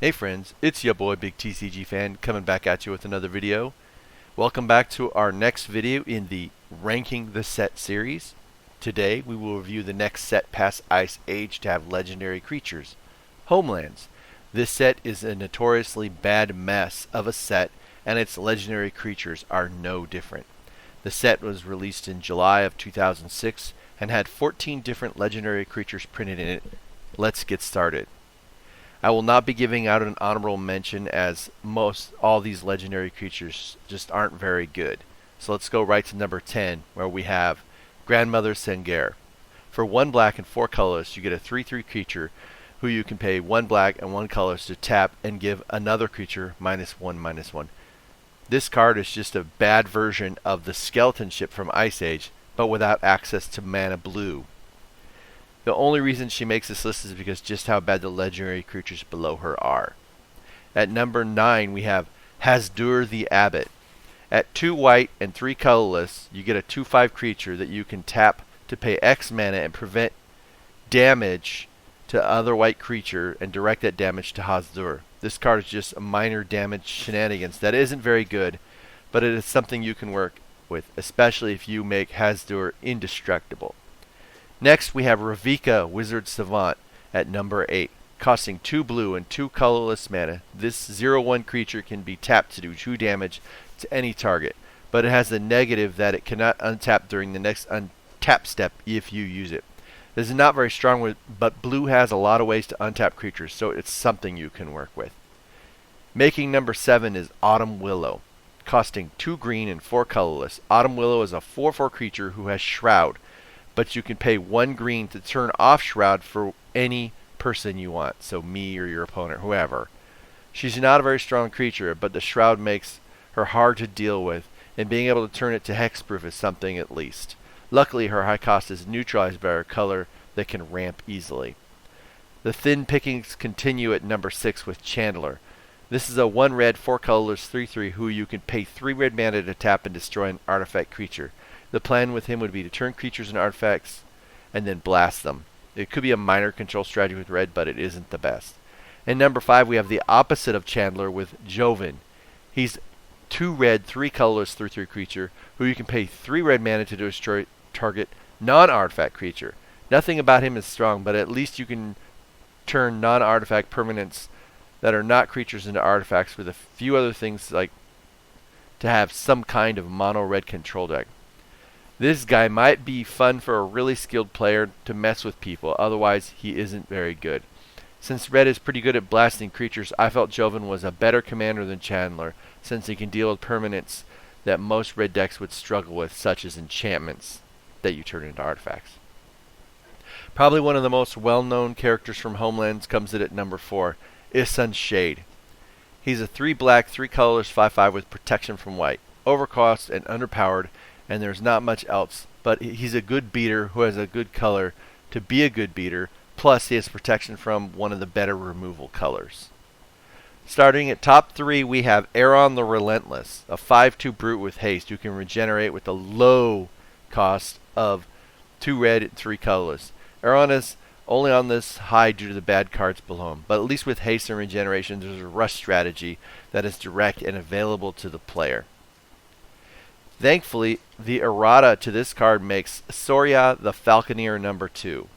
Hey friends, it's your boy BigTCGFan coming back at you with another video. Welcome back to our next video in the Ranking the Set series. Today we will review the next set past Ice Age to have legendary creatures, Homelands. This set is a notoriously bad mess of a set, and its legendary creatures are no different. The set was released in July of 2006 and had 14 different legendary creatures printed in it. Let's get started. I will not be giving out an honorable mention as all these legendary creatures just aren't very good. So let's go right to number 10, where we have Grandmother Sengair. For 1 black and 4 colors, you get a 3/3 creature who you can pay 1 black and 1 colors to tap and give another creature -1/-1. This card is just a bad version of the skeleton ship from Ice Age, but without access to mana blue. The only reason she makes this list is because just how bad the legendary creatures below her are. At number 9 we have Hazdur the Abbot. At 2 white and 3 colorless, you get a 2/5 creature that you can tap to pay X mana and prevent damage to other white creature and direct that damage to Hazdur. This card is just a minor damage shenanigans that isn't very good, but it is something you can work with, especially if you make Hazdur indestructible. Next we have Revica Wizard Savant at number 8. Costing 2 blue and 2 colorless mana, this 0/1 creature can be tapped to do 2 damage to any target, but it has the negative that it cannot untap during the next untap step if you use it. This is not very strong, but blue has a lot of ways to untap creatures, so it's something you can work with. Making number 7 is Autumn Willow. Costing 2 green and 4 colorless, Autumn Willow is a 4/4 creature who has Shroud, but you can pay 1 green to turn off Shroud for any person you want, so me or your opponent, whoever. She's not a very strong creature, but the Shroud makes her hard to deal with, and being able to turn it to hexproof is something at least. Luckily, her high cost is neutralized by her color that can ramp easily. The thin pickings continue at number 6 with Chandler. This is a 1 red, 4 colorless 3/3 who you can pay 3 red mana to tap and destroy an artifact creature. The plan with him would be to turn creatures and artifacts and then blast them. It could be a minor control strategy with red, but it isn't the best. And number 5 we have the opposite of Chandler with Joven. He's 2 red, 3 colorless 3/3 creature who you can pay 3 red mana to destroy target non-artifact creature. Nothing about him is strong, but at least you can turn non-artifact permanents that are not creatures into artifacts with a few other things, like to have some kind of mono red control deck. This guy might be fun for a really skilled player to mess with people, otherwise he isn't very good. Since red is pretty good at blasting creatures, I felt Joven was a better commander than Chandler, since he can deal with permanents that most red decks would struggle with, such as enchantments that you turn into artifacts. Probably one of the most well-known characters from Homelands comes in at number 4, is Sunshade. He's a 3 black, 3 colorless 5/5 with protection from white, overcost and underpowered, and there's not much else, but he's a good beater who has a good color to be a good beater, plus he has protection from one of the better removal colors. Starting at top 3 we have Aaron the Relentless, a 5/2 brute with haste who can regenerate with a low cost of 2 red and 3 colorless. Aaron is only on this high due to the bad cards below him, but at least with haste and regeneration there's a rush strategy that is direct and available to the player. Thankfully, the errata to this card makes Sora the Falconeer number 2.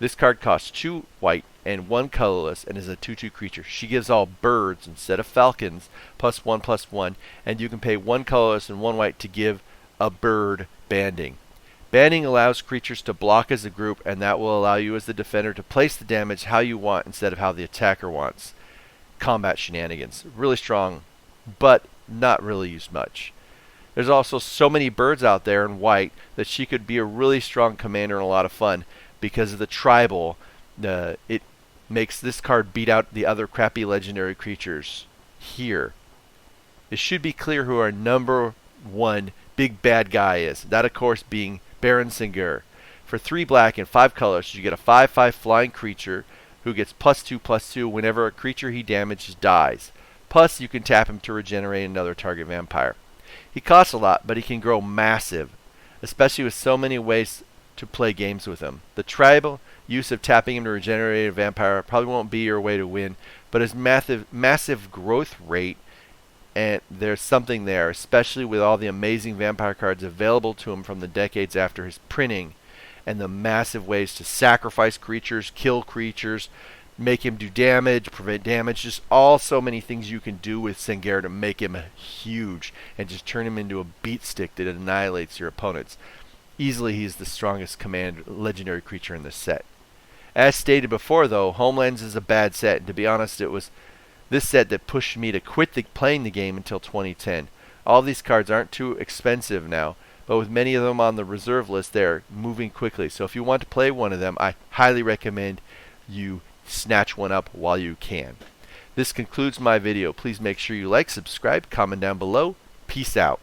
This card costs 2 white and 1 colorless and is a 2/2 creature. She gives all birds instead of falcons +1/+1, and you can pay 1 colorless and 1 white to give a bird banding. Banding allows creatures to block as a group, and that will allow you as the defender to place the damage how you want instead of how the attacker wants. Combat shenanigans. Really strong, but not really used much. There's also so many birds out there in white that she could be a really strong commander and a lot of fun because of the tribal. It makes this card beat out the other crappy legendary creatures here. It should be clear who our number 1 big bad guy is. That of course being Baron Sengair. For 3 black and 5 colors you get a 5/5 flying creature who gets +2/+2 whenever a creature he damages dies. Plus you can tap him to regenerate another target vampire. He costs a lot, but he can grow massive, especially with so many ways to play games with him. The tribal use of tapping him to regenerate a vampire probably won't be your way to win, but his massive growth rate, and there's something there, especially with all the amazing vampire cards available to him from the decades after his printing, and the massive ways to sacrifice creatures, kill creatures, make him do damage, prevent damage, just all so many things you can do with Sengair to make him huge and just turn him into a beat stick that annihilates your opponents. Easily he's the strongest command legendary creature in this set. As stated before though, Homelands is a bad set, and to be honest it was this set that pushed me to quit playing the game until 2010. All these cards aren't too expensive now, but with many of them on the reserve list they're moving quickly. So if you want to play one of them, I highly recommend you snatch one up while you can. This concludes my video. Please make sure you like, subscribe, comment down below. Peace out.